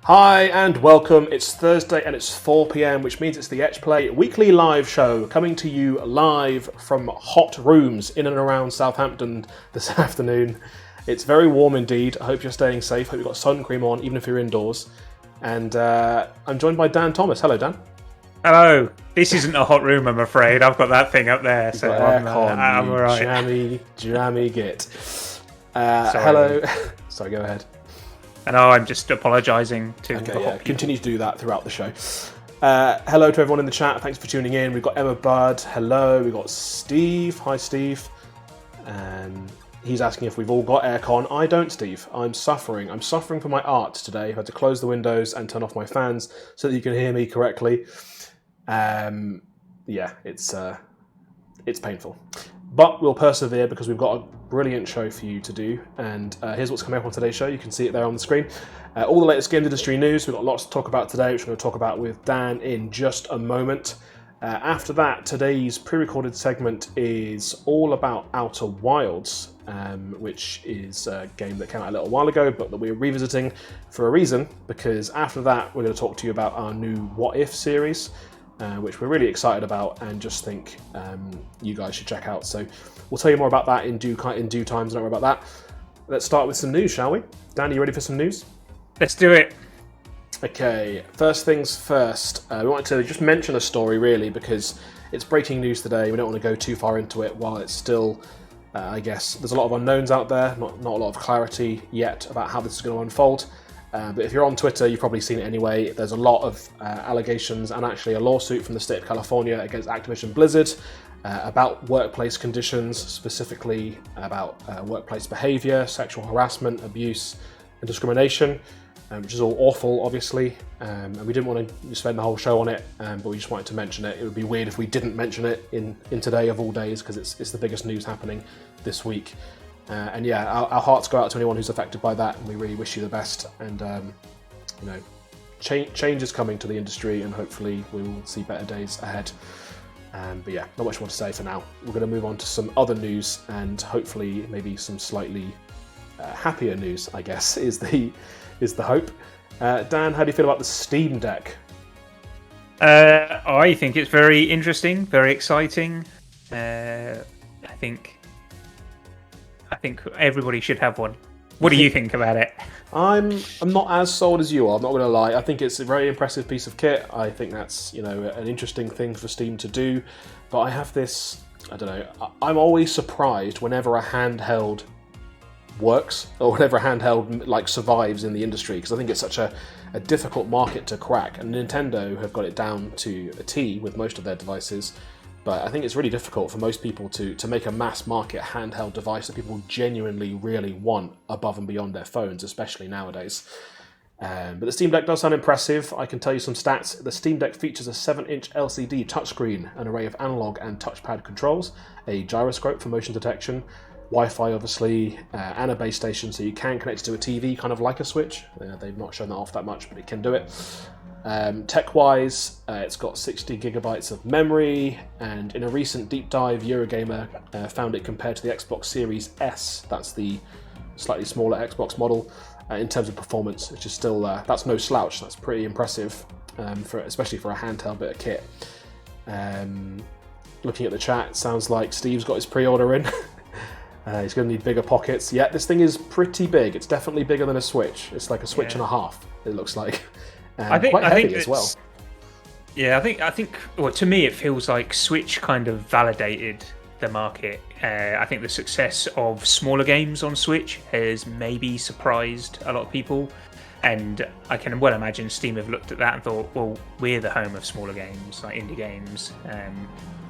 Hi and welcome. It's Thursday and it's 4 p.m, which means it's the Etch Play weekly live show coming to you live from hot rooms in and around Southampton this afternoon. It's very warm indeed. I hope you're staying safe. Hope you've got sun cream on, even if you're indoors. And I'm joined by Dan Thomas. Hello, Dan. Hello. This isn't a hot room, I'm afraid. I've got that thing up there, so I'm all right. Jammy git. Hello. Sorry, go ahead. And I'm just apologising to the hot people. Continue to do that throughout the show. Hello to everyone in the chat. Thanks for tuning in. We've got Emma Budd. Hello. We've got Steve. Hi, Steve. He's asking if we've all got aircon. I don't, Steve. I'm suffering. I'm suffering for my art today. I've had to close the windows and turn off my fans so that you can hear me correctly. It's painful. But we'll persevere because we've got a brilliant show for you to do. And here's what's coming up on today's show. You can see it there on the screen. All the latest games industry news. We've got lots to talk about today, which we're going to talk about with Dan in just a moment. After that, today's pre-recorded segment is all about Outer Wilds, which is a game that came out a little while ago, but that we're revisiting for a reason, because after that, we're going to talk to you about our new What If series, which we're really excited about and just think you guys should check out. So we'll tell you more about that in due time, so don't worry about that. Let's start with some news, shall we? Dan, are you ready for some news? Let's do it. Okay, first things first. We wanted to just mention a story, really, because it's breaking news today. We don't want to go too far into it while it's still, I guess, there's a lot of unknowns out there, not a lot of clarity yet about how this is going to unfold. But if you're on Twitter, you've probably seen it anyway. There's a lot of allegations and actually a lawsuit from the state of California against Activision Blizzard about workplace conditions, specifically about workplace behavior, sexual harassment, abuse, and discrimination, which is all awful, obviously. And we didn't want to spend the whole show on it, but we just wanted to mention it. It would be weird if we didn't mention it in today of all days, because it's the biggest news happening this week. And our hearts go out to anyone who's affected by that, and we really wish you the best. And change is coming to the industry, and hopefully we will see better days ahead. But not much more to say for now. We're going to move on to some other news, and hopefully maybe some slightly happier news, I guess, is the hope. Dan, how do you feel about the Steam Deck? I think it's very interesting, very exciting. I think everybody should have one. What do you think about it? I'm not as sold as you are, I'm not going to lie. I think it's a very impressive piece of kit. I think that's, an interesting thing for Steam to do. But I have this, I don't know, I'm always surprised whenever a handheld works, or whenever a handheld survives in the industry, because I think it's such a difficult market to crack. And Nintendo have got it down to a T with most of their devices. But I think it's really difficult for most people to make a mass market handheld device that people genuinely really want above and beyond their phones, especially nowadays. But the Steam Deck does sound impressive. I can tell you some stats. The Steam Deck features a 7-inch LCD touchscreen, an array of analog and touchpad controls, a gyroscope for motion detection, Wi-Fi obviously, and a base station, so you can connect it to a TV, kind of like a Switch. They've not shown that off that much, but it can do it. Tech-wise, it's got 60 gigabytes of memory, and in a recent deep dive, Eurogamer found it compared to the Xbox Series S, that's the slightly smaller Xbox model, in terms of performance, which is still, that's no slouch, that's pretty impressive, especially for a handheld bit of kit. Looking at the chat, it sounds like Steve's got his pre-order in. He's going to need bigger pockets. Yeah, this thing is pretty big. It's definitely bigger than a Switch. It's like a Switch and a half, it looks like. Quite heavy as well. Yeah, I think. Well, to me, it feels like Switch kind of validated the market. I think the success of smaller games on Switch has maybe surprised a lot of people, and I can well imagine Steam have looked at that and thought, well, we're the home of smaller games, like indie games,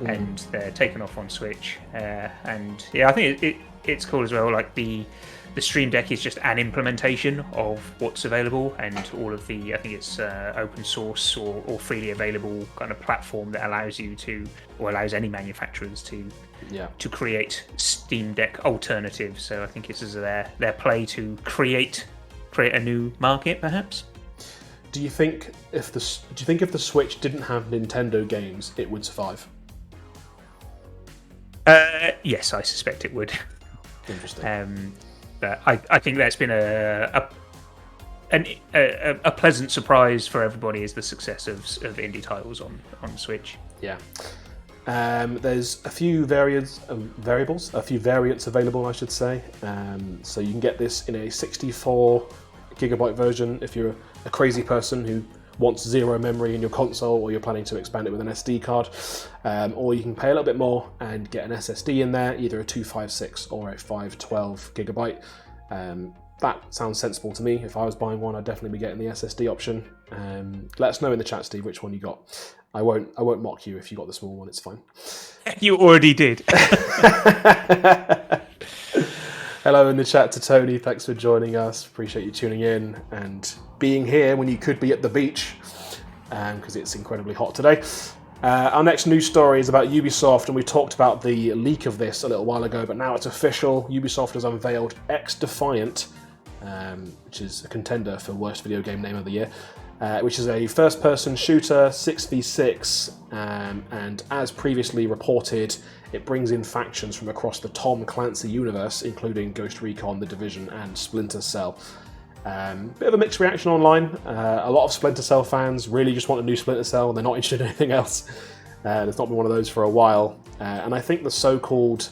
and they're taken off on Switch. And I think it's cool as well. Like the Stream Deck is just an implementation of what's available, and all of the, I think it's open source or freely available kind of platform that allows you to, or allows any manufacturers to create Steam Deck alternatives. So I think this is their play to create a new market, perhaps. Do you think if the Switch didn't have Nintendo games, it would survive? Yes, I suspect it would. Interesting. But I think that's been a pleasant surprise for everybody is the success of indie titles on Switch. Yeah. There's a few variants available, I should say. So you can get this in a 64 gigabyte version if you're a crazy person who wants zero memory in your console, or you're planning to expand it with an SD card, or you can pay a little bit more and get an SSD in there, either a 256 or a 512 gigabyte. That sounds sensible to me. If I was buying one, I'd definitely be getting the SSD option. Let us know in the chat, Steve, which one you got. I won't mock you if you got the small one. It's fine. You already did. Hello in the chat to Tony. Thanks for joining us. Appreciate you tuning in and being here when you could be at the beach, because it's incredibly hot today. Our next news story is about Ubisoft, and we talked about the leak of this a little while ago, but now it's official. Ubisoft has unveiled XDefiant, which is a contender for worst video game name of the year, which is a first-person shooter 6v6, and as previously reported, it brings in factions from across the Tom Clancy universe, including Ghost Recon, The Division, and Splinter Cell. Bit of a mixed reaction online. A lot of Splinter Cell fans really just want a new Splinter Cell, and they're not interested in anything else. There's not been one of those for a while. And I think the so-called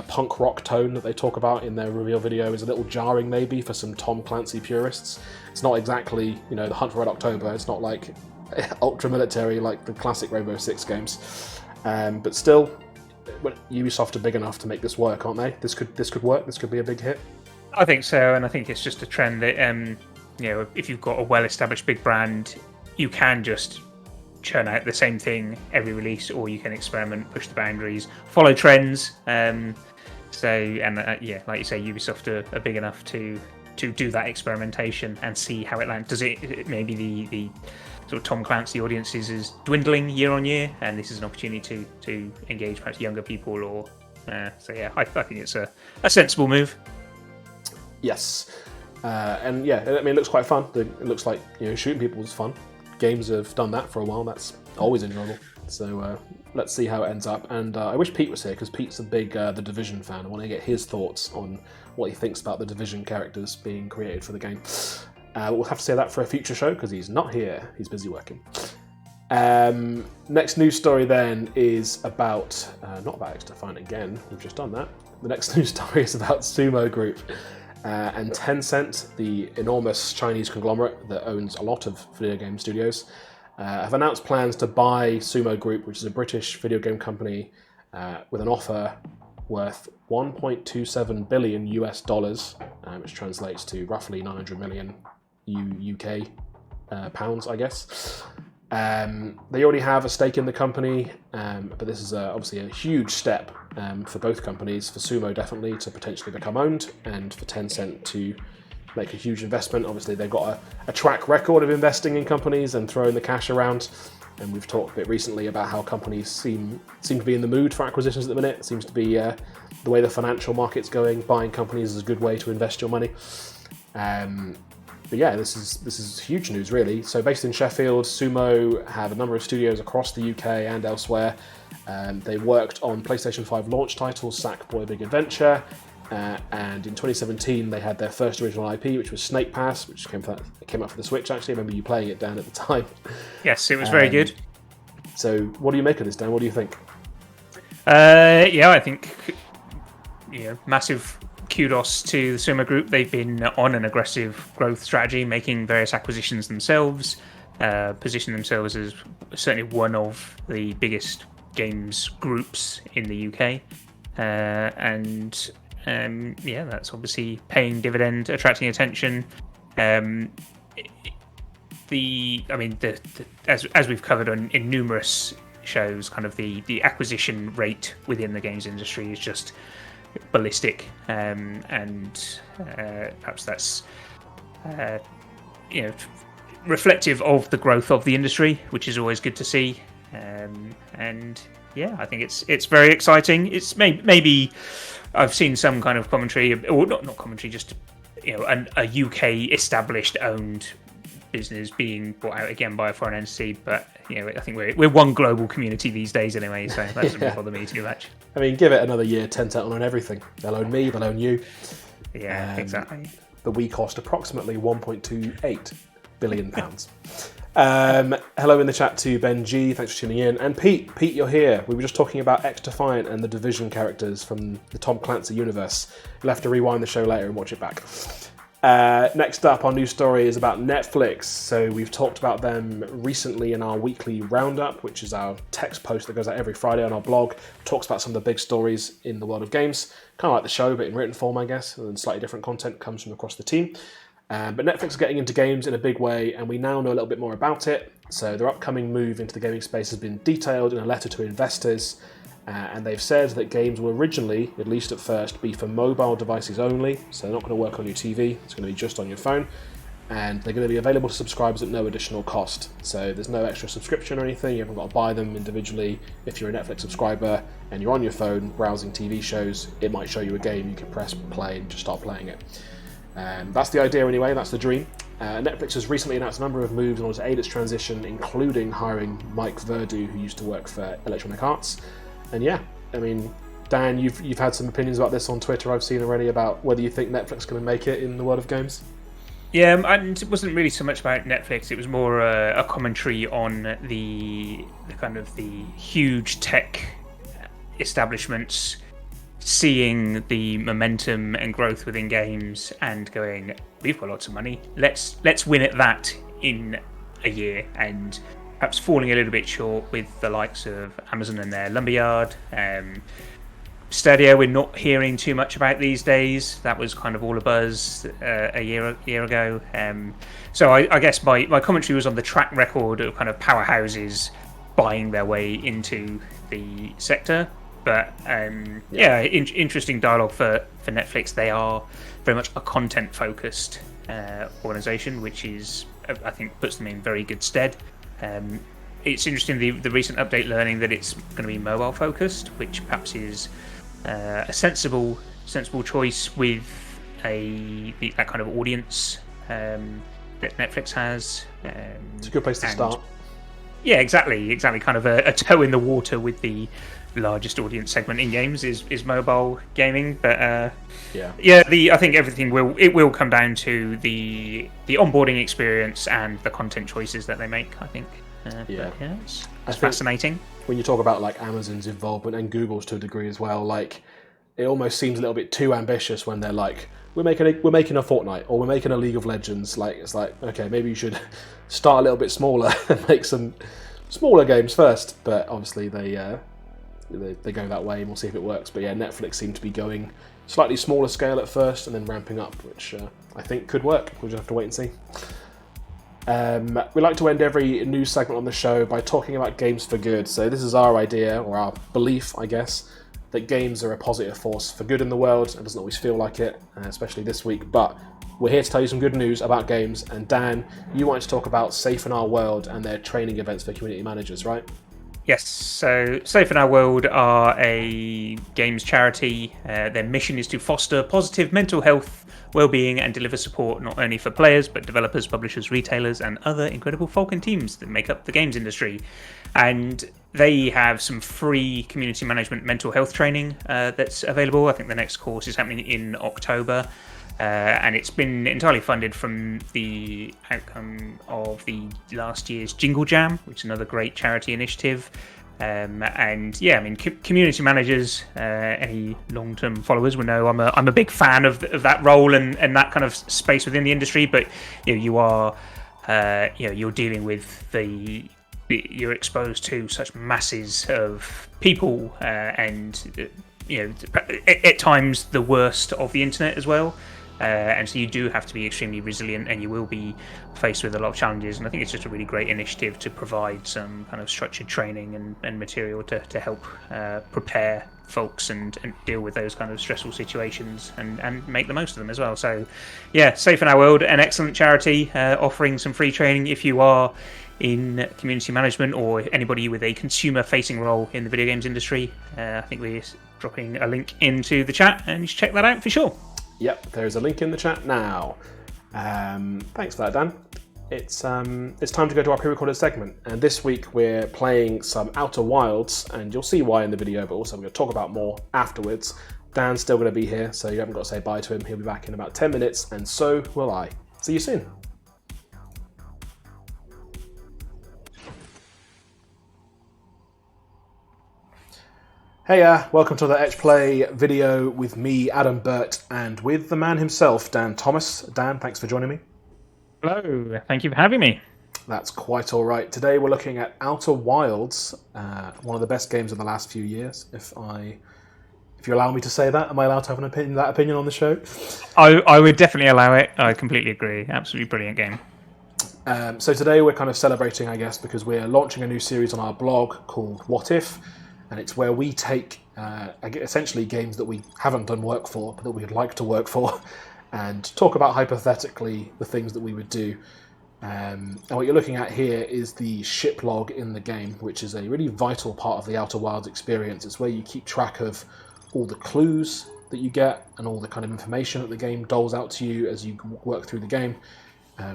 punk rock tone that they talk about in their reveal video is a little jarring maybe for some Tom Clancy purists. It's not exactly, the Hunt for Red October. It's not like ultra-military like the classic Rainbow Six games. But still, Ubisoft are big enough to make this work, aren't they? This could work. This could be a big hit. I think so, and I think it's just a trend that if you've got a well-established big brand, you can just churn out the same thing every release, or you can experiment, push the boundaries, follow trends. Like you say, Ubisoft are big enough to do that experimentation and see how it lands. Does it maybe the sort of Tom Clancy audiences is dwindling year on year, and this is an opportunity to engage perhaps younger people, or I think it's a sensible move. Yes, it looks quite fun. It looks like shooting people is fun. Games have done that for a while. That's always enjoyable. So let's see how it ends up. And I wish Pete was here, because Pete's a big The Division fan. I want to get his thoughts on what he thinks about the Division characters being created for the game. We'll have to say that for a future show, because he's not here. He's busy working. Next news story then is about not about XDefiant again. We've just done that. The next news story is about Sumo Group. And Tencent, the enormous Chinese conglomerate that owns a lot of video game studios, have announced plans to buy Sumo Group, which is a British video game company, with an offer worth $1.27 billion US dollars, which translates to roughly 900 million UK pounds, I guess. They already have a stake in the company, but this is obviously a huge step for both companies, for Sumo definitely to potentially become owned, and for Tencent to make a huge investment. Obviously they've got a track record of investing in companies and throwing the cash around, and we've talked a bit recently about how companies seem to be in the mood for acquisitions at the minute. It seems to be the way the financial market's going. Buying companies is a good way to invest your money. But yeah, this is huge news, really. So based in Sheffield, Sumo have a number of studios across the UK and elsewhere. They worked on PlayStation 5 launch titles Sackboy: Big Adventure, and in 2017 they had their first original IP, which was Snake Pass, which came out for the Switch. Actually, I remember you playing it, Dan, at the time. Yes, it was very good. So what do you make of this, Dan? What do you think? I think massive kudos to the Sumo Group. They've been on an aggressive growth strategy, making various acquisitions themselves, position themselves as certainly one of the biggest games groups in the UK, and that's obviously paying dividend, attracting attention. As we've covered in numerous shows, kind of the acquisition rate within the games industry is just ballistic, and perhaps that's reflective of the growth of the industry, which is always good to see. I think it's very exciting. It's maybe I've seen some kind of commentary, or not commentary, just a UK established owned business being bought out again by a foreign entity, but I think we're one global community these days anyway, so that doesn't bother me too much. I mean, give it another year, Tencent will own everything. They'll own me, they'll own you. Yeah, exactly. the Wii cost approximately £1.28 billion. Hello in the chat to Ben G, thanks for tuning in. And Pete, you're here. We were just talking about XDefiant and the Division characters from the Tom Clancy universe. You'll have to rewind the show later and watch it back. Next up, our news story is about Netflix. So we've talked about them recently in our weekly roundup, which is our text post that goes out every Friday on our blog. Talks about some of the big stories in the world of games. Kind of like the show, but in written form, I guess, and slightly different content comes from across the team. But Netflix is getting into games in a big way, and we now know a little bit more about it. So their upcoming move into the gaming space has been detailed in a letter to investors, and they've said that games will originally, at least at first, be for mobile devices only. So they're not going to work on your TV, it's going to be just on your phone. And they're going to be available to subscribers at no additional cost. So there's no extra subscription or anything, you haven't got to buy them individually. If you're a Netflix subscriber and you're on your phone browsing TV shows, it might show you a game, you can press play and just start playing it. That's the idea anyway, that's the dream. Netflix has recently announced a number of moves in order to aid its transition, including hiring Mike Verdu, who used to work for Electronic Arts. And yeah, I mean, Dan, you've had some opinions about this on Twitter I've seen already about whether you think Netflix is going to make it in the world of games. Yeah, and it wasn't really so much about Netflix, it was more a commentary on the kind of the huge tech establishments seeing the momentum and growth within games and going, we've got lots of money, let's win at that in a year, and perhaps falling a little bit short with the likes of Amazon and their Lumberyard. Stadia, we're not hearing too much about these days. That was kind of all a buzz a year ago. So I guess my commentary was on the track record of kind of powerhouses buying their way into the sector. But interesting dialogue for Netflix. They are very much a content-focused organisation, which is, I think, puts them in very good stead. It's interesting the recent update learning that it's going to be mobile-focused, which perhaps is a sensible choice with that kind of audience that Netflix has. It's a good place to start. Yeah, exactly. Kind of a toe in the water with the largest audience segment in games is mobile gaming, but I think everything will come down to the onboarding experience and the content choices that they make, I think. It's fascinating. When you talk about like Amazon's involvement and Google's to a degree as well, like it almost seems a little bit too ambitious when they're like, we're making a Fortnite or we're making a League of Legends. Like it's like, okay, maybe you should start a little bit smaller and make some smaller games first. But obviously they go that way, and we'll see if it works. But yeah, Netflix seem to be going slightly smaller scale at first and then ramping up, which I think could work. We'll just have to wait and see. We like to end every news segment on the show by talking about games for good. So this is our idea, or our belief, I guess, that games are a positive force for good in the world. It doesn't always feel like it, especially this week, but we're here to tell you some good news about games. And Dan, you wanted to talk about Safe in Our World and their training events for community managers, right? Yes, so Safe in Our World are a games charity. Their mission is to foster positive mental health, well-being, and deliver support not only for players, but developers, publishers, retailers, and other incredible folk and teams that make up the games industry. And they have some free community management mental health training that's available. I think the next course is happening in October. And it's been entirely funded from the outcome of the last year's Jingle Jam, which is another great charity initiative. Community managers, any long-term followers will know I'm a big fan of that role and that kind of space within the industry. But you're dealing with you're exposed to such masses of people, and at times the worst of the internet as well. And so you do have to be extremely resilient, and you will be faced with a lot of challenges. And I think it's just a really great initiative to provide some kind of structured training and material to help prepare folks and deal with those kind of stressful situations and make the most of them as well. So yeah, Safe in Our World, an excellent charity offering some free training if you are in community management or anybody with a consumer facing role in the video games industry. I think we're dropping a link into the chat, and you should check that out for sure. Yep, there's a link in the chat now. Thanks for that, Dan. It's time to go to our pre-recorded segment, and this week we're playing some Outer Wilds, and you'll see why in the video, but also we're going to talk about more afterwards. Dan's still going to be here, so you haven't got to say bye to him. He'll be back in about 10 minutes, and so will I. See you soon. Hey, welcome to the Etch Play video with me, Adam Burt, and with the man himself, Dan Thomas. Dan, thanks for joining me. Hello, thank you for having me. That's quite all right. Today we're looking at Outer Wilds, one of the best games of the last few years. If you allow me to say that, am I allowed to have that opinion on the show? I would definitely allow it. I completely agree. Absolutely brilliant game. So today we're kind of celebrating, I guess, because we're launching a new series on our blog called What If? And it's where we take essentially games that we haven't done work for, but that we'd like to work for, and talk about hypothetically the things that we would do. And what you're looking at here is the ship log in the game, which is a really vital part of the Outer Wilds experience. It's where you keep track of all the clues that you get and all the kind of information that the game doles out to you as you work through the game,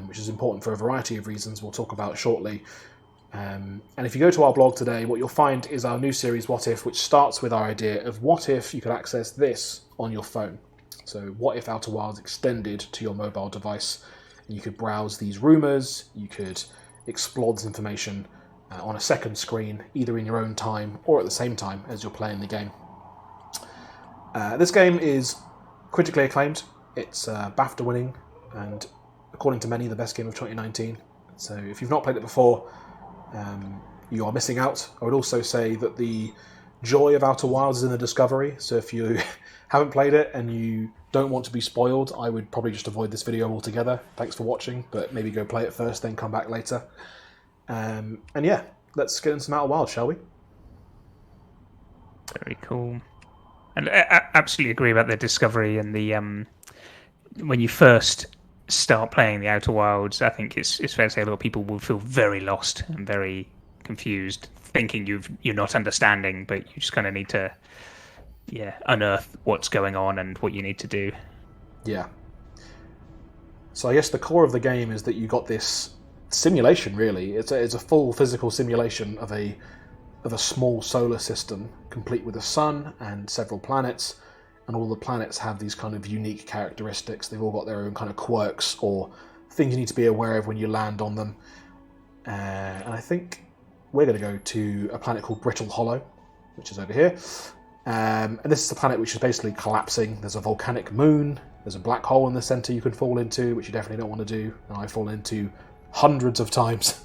which is important for a variety of reasons we'll talk about shortly. And if you go to our blog today, what you'll find is our new series, What If, which starts with our idea of what if you could access this on your phone. So what if Outer Wilds extended to your mobile device, and you could browse these rumours, you could explore this information on a second screen, either in your own time or at the same time as you're playing the game. This game is critically acclaimed. It's BAFTA winning, and according to many, the best game of 2019. So if you've not played it before, you are missing out. I would also say that the joy of Outer Wilds is in the discovery, so if you haven't played it and you don't want to be spoiled, I would probably just avoid this video altogether. Thanks for watching, but maybe go play it first, then come back later. And yeah, let's get into some Outer Wilds, shall we? Very cool. And I absolutely agree about the discovery and the when you first start playing the Outer Wilds, I think it's fair to say a lot of people will feel very lost and very confused, thinking you're not understanding, but you just kind of need to unearth what's going on and what you need to do. Yeah. So I guess the core of the game is that you got this simulation, really. It's a full physical simulation of a small solar system, complete with a sun and several planets. And all the planets have these kind of unique characteristics. They've all got their own kind of quirks or things you need to be aware of when you land on them. And I think we're going to go to a planet called Brittle Hollow, which is over here. And this is a planet which is basically collapsing. There's a volcanic moon. There's a black hole in the centre you can fall into, which you definitely don't want to do. And I fall into hundreds of times.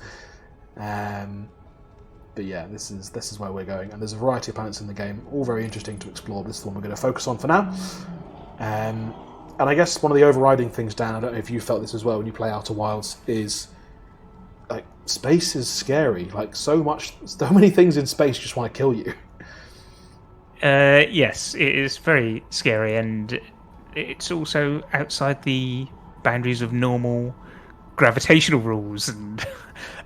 But yeah, this is where we're going, and there's a variety of planets in the game, all very interesting to explore. This is the one we're going to focus on for now. And I guess one of the overriding things, Dan, I don't know if you felt this as well when you play Outer Wilds, is like space is scary. Like so many things in space just want to kill you. Yes, it is very scary, and it's also outside the boundaries of normal gravitational rules, and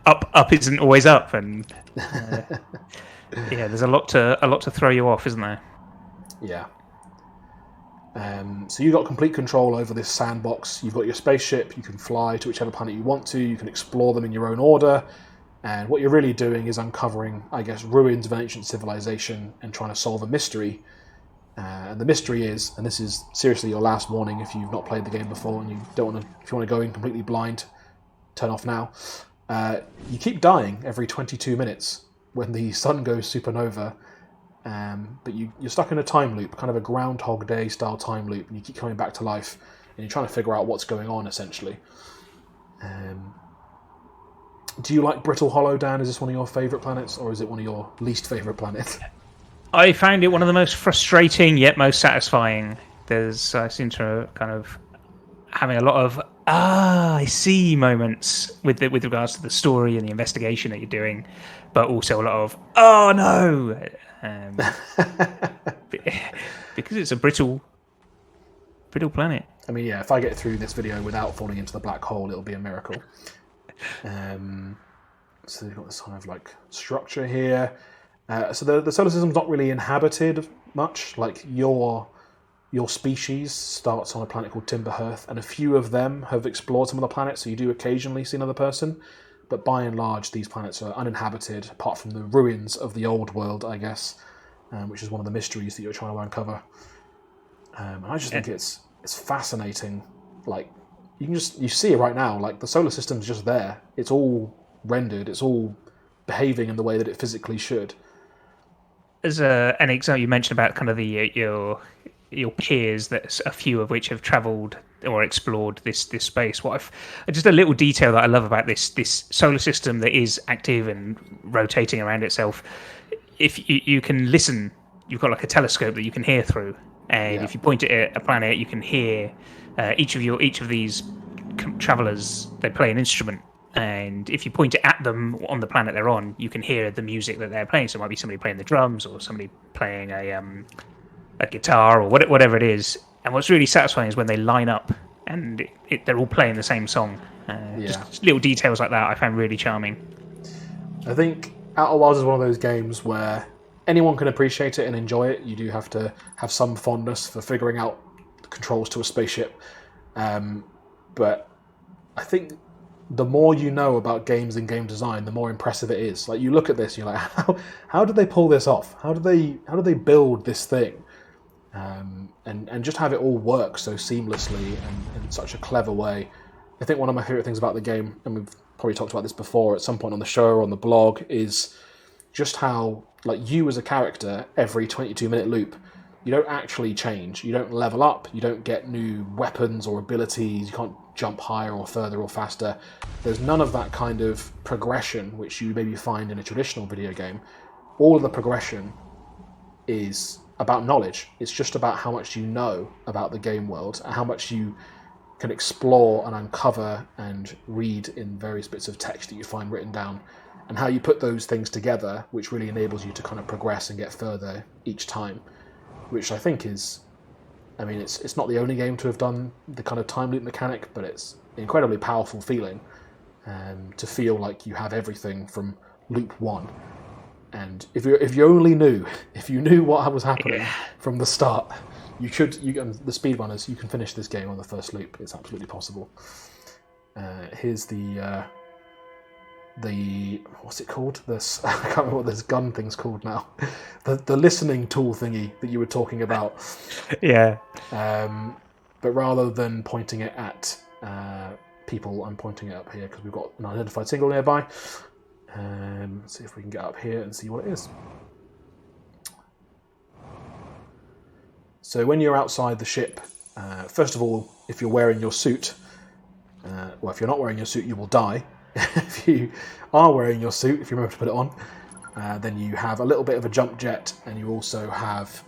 up isn't always up, and there's a lot to throw you off, isn't there? Yeah. So you've got complete control over this sandbox. You've got your spaceship. You can fly to whichever planet you want to. You can explore them in your own order. And what you're really doing is uncovering, I guess, ruins of an ancient civilization and trying to solve a mystery. And the mystery is, and this is seriously your last warning if you've not played the game before and you don't want to, if you want to go in completely blind, turn off now. You keep dying every 22 minutes when the sun goes supernova, but you're stuck in a time loop, kind of a Groundhog Day style time loop, and you keep coming back to life, and you're trying to figure out what's going on, essentially. Do you like Brittle Hollow, Dan? Is this one of your favourite planets, or is it one of your least favourite planets? I found it one of the most frustrating yet most satisfying. I seem to kind of having a lot of I see moments with regards to the story and the investigation that you're doing, but also a lot of oh no, because it's a brittle planet. I mean, yeah, if I get through this video without falling into the black hole, it'll be a miracle. So you've got this kind of like structure here. So the solar system's not really inhabited much. Like your species starts on a planet called Timberhearth, and a few of them have explored some of the planets, so you do occasionally see another person. But by and large, these planets are uninhabited, apart from the ruins of the old world, I guess, which is one of the mysteries that you're trying to uncover. And I just think it's fascinating. Like you see it right now. Like the solar system's just there. It's all rendered. It's all behaving in the way that it physically should. As an example, you mentioned about kind of your peers, that a few of which have travelled or explored this space. Just a little detail that I love about this solar system that is active and rotating around itself. If you can listen, you've got like a telescope that you can hear through, and if you point it at a planet, you can hear each of these travellers. They play an instrument. And if you point it at them on the planet they're on, you can hear the music that they're playing. So it might be somebody playing the drums or somebody playing a guitar or whatever it is. And what's really satisfying is when they line up and they're all playing the same song. Just little details like that I found really charming. I think Outer Wilds is one of those games where anyone can appreciate it and enjoy it. You do have to have some fondness for figuring out the controls to a spaceship. But I think the more you know about games and game design, the more impressive it is. Like you look at this, you're like, how did they pull this off? How did they build this thing? And just have it all work so seamlessly and in such a clever way. I think one of my favourite things about the game, and we've probably talked about this before at some point on the show or on the blog, is just how, like, you as a character, every 22-minute loop, you don't actually change. You don't level up. You don't get new weapons or abilities. You can't jump higher or further or faster. There's none of that kind of progression which you maybe find in a traditional video game. All of the progression is about knowledge. It's just about how much you know about the game world and how much you can explore and uncover and read in various bits of text that you find written down, and how you put those things together, which really enables you to kind of progress and get further each time, which I think is, I mean, it's not the only game to have done the kind of time loop mechanic, but it's an incredibly powerful feeling to feel like you have everything from loop one. And if you only knew, if you knew what was happening from the start, the speedrunners, you can finish this game on the first loop. It's absolutely possible. Here's the what's it called? This I can't remember what this gun thing's called now. The listening tool thingy that you were talking about. Yeah. But rather than pointing it at people, I'm pointing it up here because we've got an unidentified signal nearby. Let's see if we can get up here and see what it is. So when you're outside the ship, first of all, if you're wearing your suit, if you're not wearing your suit, you will die. If you are wearing your suit, if you remember to put it on, then you have a little bit of a jump jet, and you also have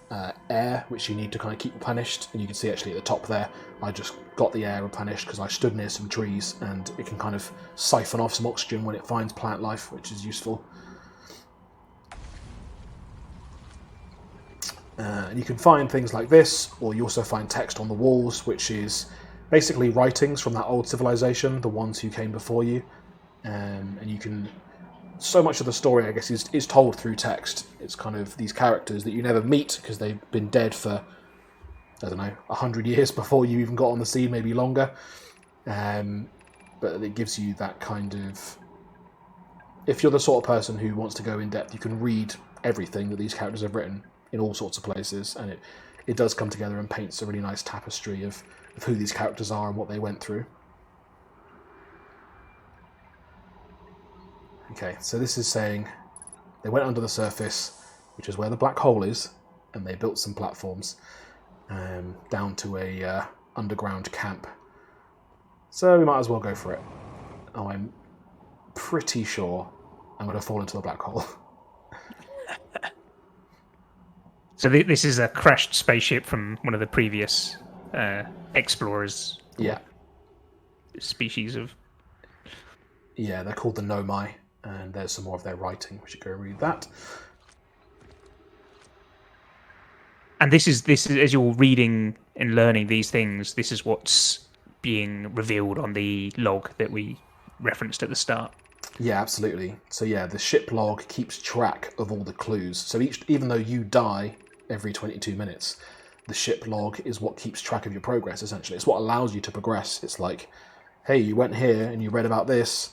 air, which you need to kind of keep replenished. And you can see actually at the top there, I just got the air replenished because I stood near some trees, and it can kind of siphon off some oxygen when it finds plant life, which is useful. And you can find things like this, or you also find text on the walls, which is basically writings from that old civilization, the ones who came before you. And you can... So much of the story, I guess, is told through text. It's kind of these characters that you never meet because they've been dead for, I don't know, 100 years before you even got on the scene, maybe longer. But it gives you that kind of... If you're the sort of person who wants to go in depth, you can read everything that these characters have written in all sorts of places, and it does come together and paints a really nice tapestry of who these characters are and what they went through. Okay, so this is saying they went under the surface, which is where the black hole is, and they built some platforms down to a underground camp. So we might as well go for it. Oh, I'm pretty sure I'm going to fall into the black hole. So this is a crashed spaceship from one of the previous explorers. Yeah. Species of... Yeah, they're called the Nomai, and there's some more of their writing. We should go read that. And this is as you're reading and learning these things, this is what's being revealed on the log that we referenced at the start. Yeah, absolutely. So yeah, the ship log keeps track of all the clues. So even though you die every 22 minutes, the ship log is what keeps track of your progress, essentially. It's what allows you to progress. It's like, hey, you went here and you read about this.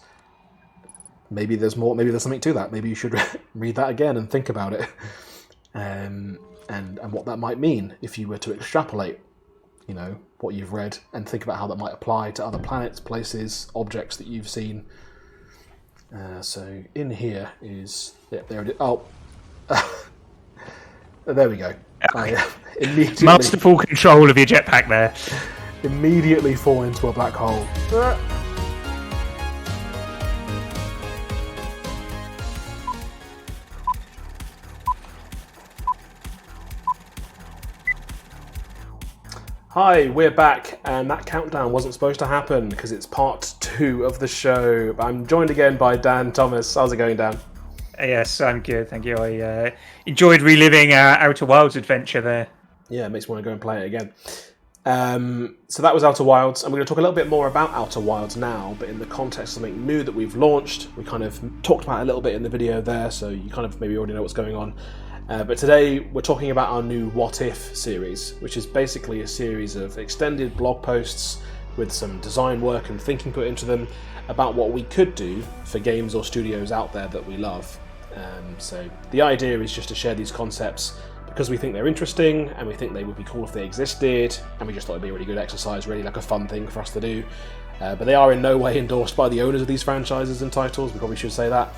Maybe there's more. Maybe there's something to that. Maybe you should read that again and think about it. And and what that might mean if you were to extrapolate, what you've read and think about how that might apply to other planets, places, objects that you've seen. So in here is... Yeah, there it is. Oh, there we go. I immediately... Masterful control of your jetpack there. Immediately fall into a black hole. Hi, we're back, and that countdown wasn't supposed to happen because it's part 2 of the show. I'm joined again by Dan Thomas. How's it going, Dan? Yes, I'm good, thank you. I enjoyed reliving our Outer Wilds adventure there. Yeah, it makes me want to go and play it again. So that was Outer Wilds, and we're going to talk a little bit more about Outer Wilds now, but in the context of something new that we've launched. We kind of talked about it a little bit in the video there, so you kind of maybe already know what's going on. But today we're talking about our new What If series, which is basically a series of extended blog posts with some design work and thinking put into them about what we could do for games or studios out there that we love. So the idea is just to share these concepts because we think they're interesting and we think they would be cool if they existed, and we just thought it'd be a really good exercise, really like a fun thing for us to do. But they are in no way endorsed by the owners of these franchises and titles, we probably should say that.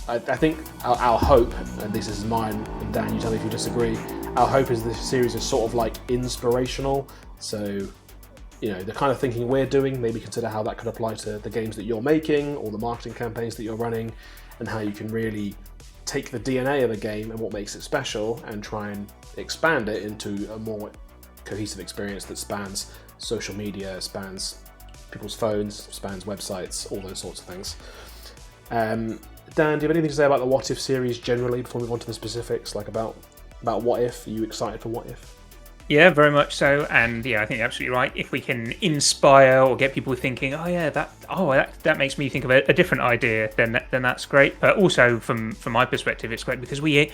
I think our hope, and this is mine, and Dan, you tell me if you disagree, our hope is this series is sort of like inspirational. So, the kind of thinking we're doing, maybe consider how that could apply to the games that you're making or the marketing campaigns that you're running, and how you can really take the DNA of a game and what makes it special and try and expand it into a more cohesive experience that spans social media, spans people's phones, spans websites, all those sorts of things. Dan, do you have anything to say about the What If series generally before we move on to the specifics, like about What If? Are you excited for What If? Yeah, very much so, and I think you're absolutely right. If we can inspire or get people thinking, that makes me think of a different idea, then that's great. But also from my perspective, it's great because we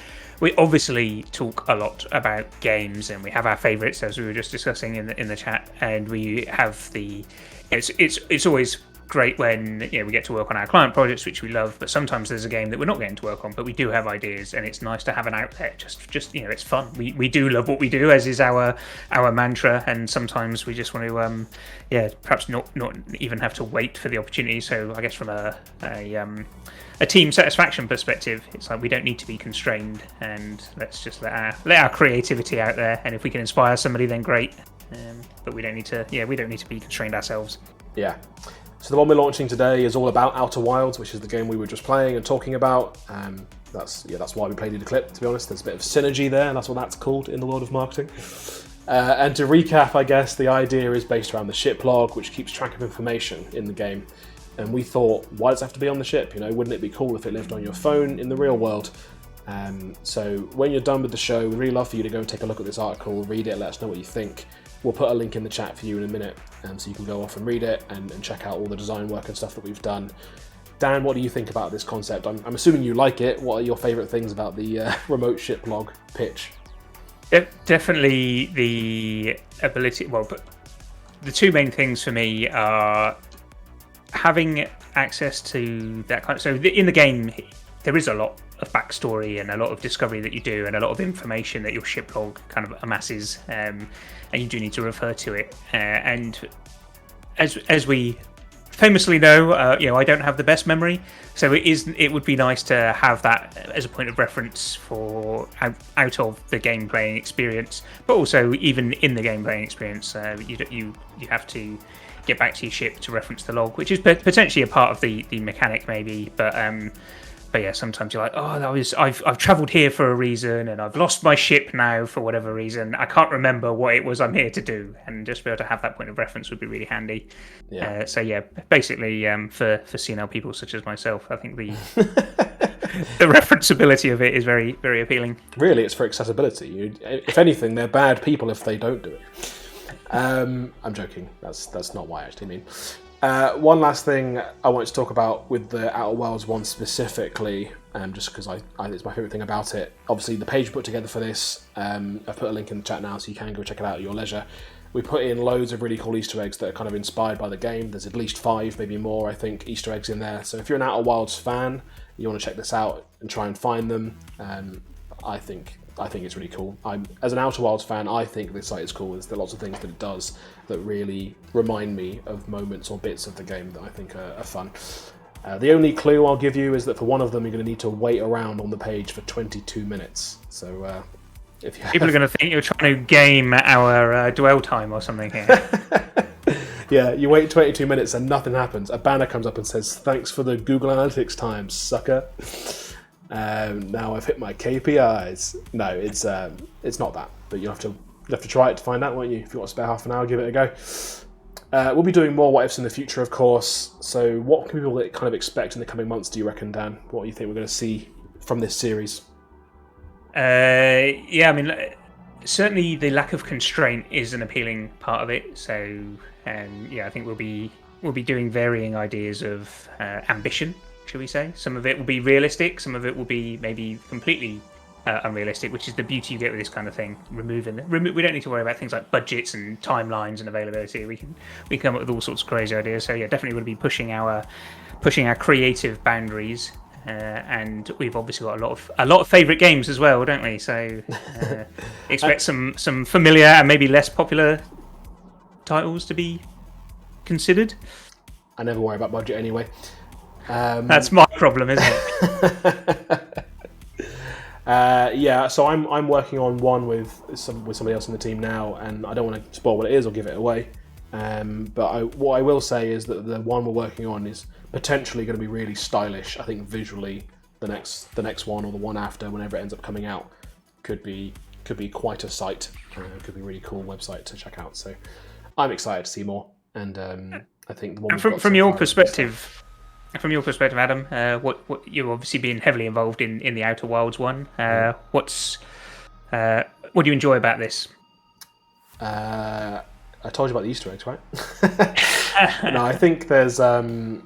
obviously talk a lot about games, and we have our favourites as we were just discussing in the chat, and we have it's always great when we get to work on our client projects, which we love, but sometimes there's a game that we're not getting to work on, but we do have ideas, and it's nice to have an outlet. Just it's fun. We do love what we do, as is our mantra, and sometimes we just want to perhaps not even have to wait for the opportunity. So I guess from a team satisfaction perspective, it's like we don't need to be constrained, and let's just let our creativity out there, and if we can inspire somebody, then great. But we don't need to be constrained ourselves. Yeah. So the one we're launching today is all about Outer Wilds, which is the game we were just playing and talking about. That's why we played you the clip, to be honest. There's a bit of synergy there, and that's what that's called in the world of marketing. And to recap, I guess, the idea is based around the ship log, which keeps track of information in the game. And we thought, why does it have to be on the ship? Wouldn't it be cool if it lived on your phone in the real world? So when you're done with the show, we'd really love for you to go and take a look at this article, read it, let us know what you think. We'll put a link in the chat for you in a minute, so you can go off and read it and check out all the design work and stuff that we've done. Dan, what do you think about this concept? I'm assuming you like it. What are your favourite things about the remote ship log pitch? Definitely the ability. Well, but the two main things for me are having access to that kind of. So in the game, there is a lot of backstory and a lot of discovery that you do, and a lot of information that your ship log kind of amasses, and you do need to refer to it. And as we famously know, I don't have the best memory, so it would be nice to have that as a point of reference for out of the game playing experience, but also even in the game playing experience, you have to get back to your ship to reference the log, which is potentially a part of the mechanic maybe, but yeah, sometimes you're like, I've travelled here for a reason, and I've lost my ship now for whatever reason. I can't remember what it was I'm here to do, and just be able to have that point of reference would be really handy. Yeah. Basically, for senile people such as myself, I think the the referenceability of it is very, very appealing. Really, it's for accessibility. If anything, they're bad people if they don't do it. I'm joking. That's not what I actually mean. One last thing I wanted to talk about with the Outer Wilds one specifically, just because I think it's my favourite thing about it. Obviously, the page we put together for this, I've put a link in the chat now, so you can go check it out at your leisure. We put in loads of really cool Easter eggs that are kind of inspired by the game. There's at least 5, maybe more, I think, Easter eggs in there. So if you're an Outer Wilds fan, you want to check this out and try and find them. I think I think it's really cool. As an Outer Wilds fan, I think this site is cool. There's lots of things that it does that really remind me of moments or bits of the game that I think are fun. The only clue I'll give you is that for one of them, you're going to need to wait around on the page for 22 minutes. So if you people are going to think you're trying to game our dwell time or something here. Yeah, you wait 22 minutes and nothing happens. A banner comes up and says, "Thanks for the Google Analytics time, sucker." Now I've hit my KPIs. No, it's not that, but you'll have to try it to find out, won't you? If you want to spare half an hour, give it a go. We'll be doing more what ifs in the future, of course. So, what can people kind of expect in the coming months? Do you reckon, Dan? What do you think we're going to see from this series? Yeah, I mean, certainly the lack of constraint is an appealing part of it. So, yeah, I think we'll be doing varying ideas of ambition, shall we say? Some of it will be realistic, some of it will be maybe completely unrealistic, which is the beauty you get with this kind of thing. We don't need to worry about things like budgets and timelines and availability. We can come up with all sorts of crazy ideas. So yeah, definitely going to be pushing our creative boundaries. And we've obviously got a lot of favourite games as well, don't we? So expect some familiar and maybe less popular titles to be considered. I never worry about budget anyway. That's my problem, isn't it? Yeah, so I'm working on one with somebody else in the team now, and I don't want to spoil what it is or give it away. But what I will say is that the one we're working on is potentially going to be really stylish. I think visually, the next one or the one after, whenever it ends up coming out, could be quite a sight. Could be a really cool website to check out. So I'm excited to see more. And I think the one from your perspective. From your perspective, Adam, what you've obviously been heavily involved in the Outer Wilds one. What do you enjoy about this? I told you about the Easter eggs, right? No, I think there's a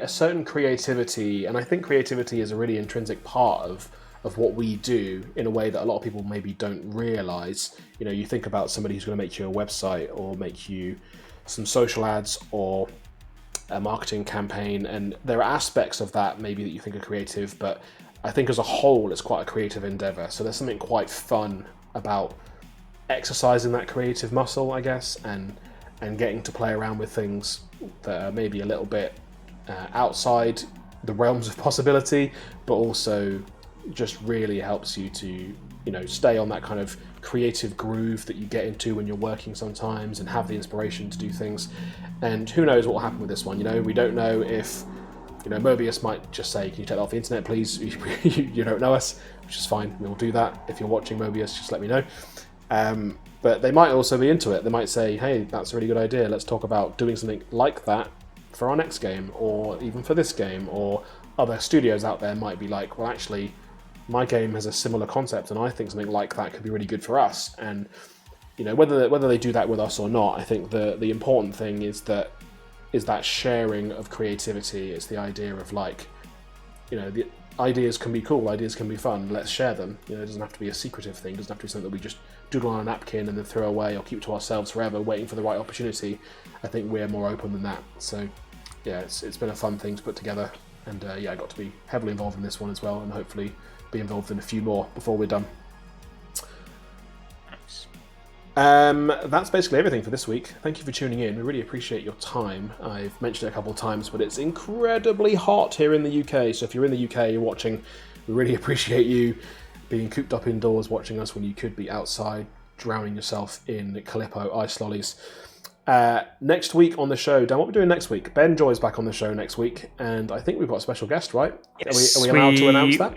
certain creativity, and I think creativity is a really intrinsic part of what we do in a way that a lot of people maybe don't realise. You know, you think about somebody who's going to make you a website or make you some social ads or a marketing campaign, and there are aspects of that maybe that you think are creative, but I think as a whole it's quite a creative endeavour. So there's something quite fun about exercising that creative muscle, I guess, and getting to play around with things that are maybe a little bit outside the realms of possibility, but also just really helps you to, you know, stay on that kind of creative groove that you get into when you're working sometimes and have the inspiration to do things. And who knows what will happen with this one. You know, we don't know if, you know, Mobius might just say, "Can you take that off the internet, please? You don't know us," which is fine. We'll do that. If you're watching Mobius, just let me know. But they might also be into it. They might say, "Hey, that's a really good idea. Let's talk about doing something like that for our next game, or even for this game." Or other studios out there might be like, "Well, actually, my game has a similar concept, and I think something like that could be really good for us." And you know, whether they do that with us or not, I think the important thing is that sharing of creativity. It's the idea of, like, you know, the ideas can be cool, ideas can be fun. Let's share them. You know, it doesn't have to be a secretive thing. It doesn't have to be something that we just doodle on a napkin and then throw away or keep to ourselves forever, waiting for the right opportunity. I think we're more open than that. So yeah, it's been a fun thing to put together, and yeah, I got to be heavily involved in this one as well, and hopefully be involved in a few more before we're done. That's basically everything for this week. Thank you for tuning in. We really appreciate your time. I've mentioned it a couple of times, but it's incredibly hot here in the UK. So if you're in the UK, you're watching, we really appreciate you being cooped up indoors watching us when you could be outside drowning yourself in Calippo ice lollies. Next week on the show, Dan, what are we doing next week? Ben Joy's back on the show next week, and I think we've got a special guest, right? Yes, are we allowed to announce that?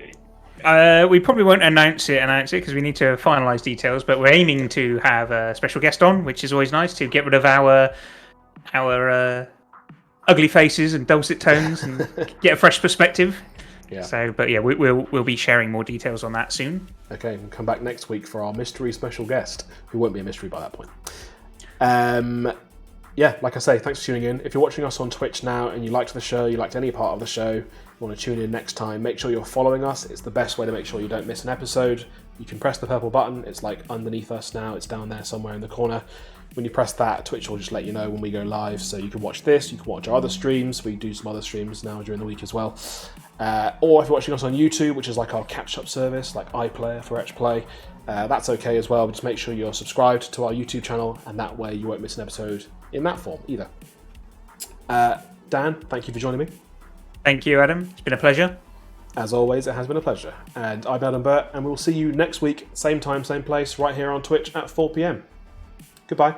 We probably won't announce it because we need to finalise details, but we're aiming to have a special guest on, which is always nice to get rid of our ugly faces and dulcet tones and get a fresh perspective. Yeah. So, but yeah, we'll be sharing more details on that soon. Okay, we'll come back next week for our mystery special guest, who won't be a mystery by that point. Yeah, like I say, thanks for tuning in. If you're watching us on Twitch now and you liked the show, you liked any part of the show, you want to tune in next time, make sure you're following us. It's the best way to make sure you don't miss an episode. You can press the purple button. It's like underneath us now. It's down there somewhere in the corner. When you press that, Twitch will just let you know when we go live, so you can watch this, you can watch our other streams. We do some other streams now during the week as well. Or if you're watching us on YouTube, which is like our catch-up service, like iPlayer for Etch Play, that's okay as well. But just make sure you're subscribed to our YouTube channel, and that way you won't miss an episode in that form either. Dan, thank you for joining me. Thank you, Adam. It's been a pleasure. As always, it has been a pleasure. And I'm Adam Burt, and we'll see you next week, same time, same place, right here on Twitch at 4 p.m. Goodbye.